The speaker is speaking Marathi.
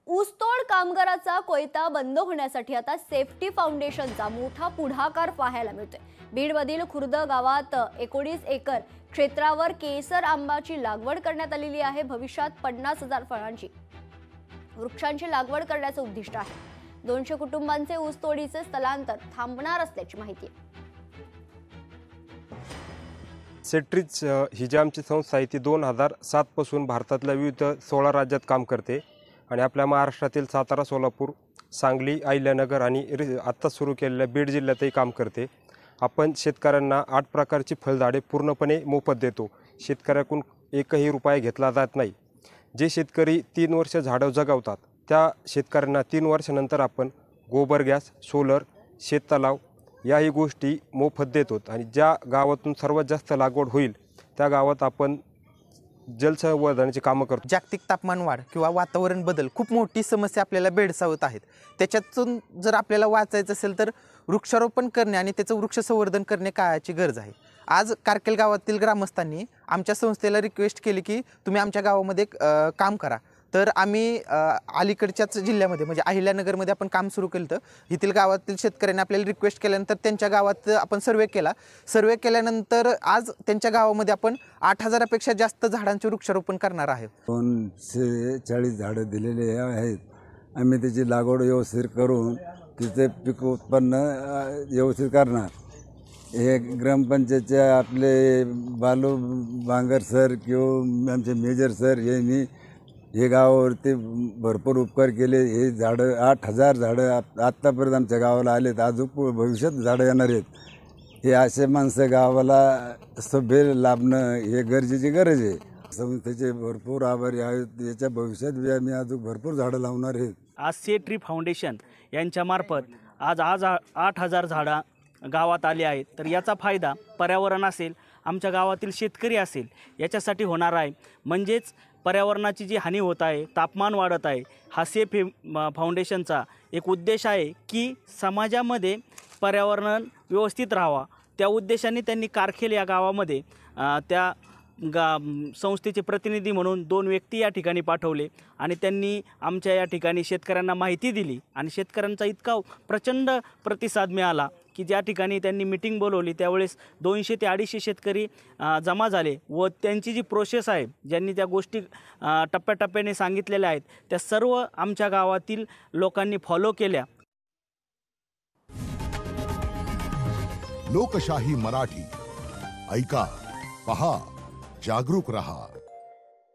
ऊसतोड कामगाराचा कोयता बंद होण्यासाठी आता सेफ्टी फाउंडेशनचा मोठा पुढाकार पाहायला मिळतोय। बीडमधील खुर्द गावात 19 एकर क्षेत्रावर केसर आंब्याची लागवड करण्यात आलेली आहे। भविष्यात 50,000 फळांची वृक्षांची लागवड करण्याचे उद्दिष्ट आहे। 200 कुटुंबांचे ऊसतोडीचे स्थलांतर थांबणार असल्याची माहिती आहे। सेट्रीज ही जी आमची संस्था आहे ती 2007 पासून भारतातल्या विविध 16 राज्यात काम करते आणि आपल्या महाराष्ट्रातील सातारा, सोलापूर, सांगली, अहिल्यानगर आणि आत्ता सुरू केलेल्या बीड जिल्ह्यातही काम करते। आपण शेतकऱ्यांना 8 प्रकारची फळझाडे पूर्णपणे मोफत देतो। शेतकऱ्याकडून एकही रुपया घेतला जात नाही। जे शेतकरी 3 वर्ष झाडं जगवतात त्या शेतकऱ्यांना 3 वर्षानंतर आपण गोबर गॅस, सोलर, शेततलाव याही गोष्टी मोफत देतो आणि ज्या गावातून सर्वात जास्त लागवड होईल त्या गावात आपण जलसंवर्धनाची कामं करतो। जागतिक तापमान वाढ किंवा वातावरण बदल खूप मोठी समस्या आपल्याला भेडसावत आहेत। त्याच्यातून जर आपल्याला वाचायचं असेल तर वृक्षारोपण करणे आणि त्याचं वृक्ष संवर्धन करणे काळाची गरज आहे। आज कारकेल गावातील ग्रामस्थांनी आमच्या संस्थेला रिक्वेस्ट केली की तुम्ही आमच्या गावामध्ये काम करा। तर आम्ही अलीकडच्याच जिल्ह्यामध्ये म्हणजे अहिल्यानगरमध्ये आपण काम सुरू केलं। तर येथील गावातील शेतकऱ्यांनी आपल्याला रिक्वेस्ट केल्यानंतर त्यांच्या गावात आपण सर्वे केला। सर्वे केल्यानंतर आज त्यांच्या गावामध्ये आपण 8,000पेक्षा जास्त झाडांचे वृक्षारोपण करणार आहे। 240 झाडं दिलेले आहेत। आम्ही त्याची लागवड व्यवस्थित करून तिचे पीक उत्पन्न व्यवस्थित करणार। हे ग्रामपंचायतचे आपले बालू बांगर सर किंवा आमचे मेजर सर यांनी हे गावावरती भरपूर उपकार केले। हे झाडं 8,000 झाडं आत्तापर्यंत आमच्या गावाला आलेत, अजून भविष्यात झाडं येणार आहेत। हे असे माणसं गावाला सभ्य लाभणं हे गरजेची गरज आहे। संस्थेचे भरपूर आभारी आहेत। याच्या भविष्यात बी आम्ही अजून भरपूर झाडं लावणार आहेत। आज सेट्री फाउंडेशन यांच्यामार्फत आज 8,000 झाडं गावात आली आहेत। तर याचा फायदा पर्यावरण असेल, आमच्या गावातील शेतकरी असेल याच्यासाठी होणार आहे। म्हणजेच पर्यावरणाची जी हानी होत आहे, तापमान वाढत आहे, हा सेफ फाउंडेशनचा एक उद्देश आहे की समाजामध्ये पर्यावरण व्यवस्थित राहावा। त्या उद्देशाने त्यांनी कारखेल या गावामध्ये त्या संस्थेचे प्रतिनिधी म्हणून 2 व्यक्ती या ठिकाणी पाठवले आणि त्यांनी आमच्या या ठिकाणी शेतकऱ्यांना माहिती दिली आणि शेतकऱ्यांचा इतका प्रचंड प्रतिसाद मिळाला की ज्या ठिकाणी त्यांनी मीटिंग बोलवली त्यावेळेस 200 ते 250 शेतकरी जमा झाले व त्यांची जी प्रोसेस आहे, ज्यांनी त्या गोष्टी टप्प्याटप्प्याने सांगितलेल्या आहेत, त्या सर्व आमच्या गावातील लोकांनी फॉलो केल्या। लोकशाही मराठी ऐका, पहा, जागरूक रहा।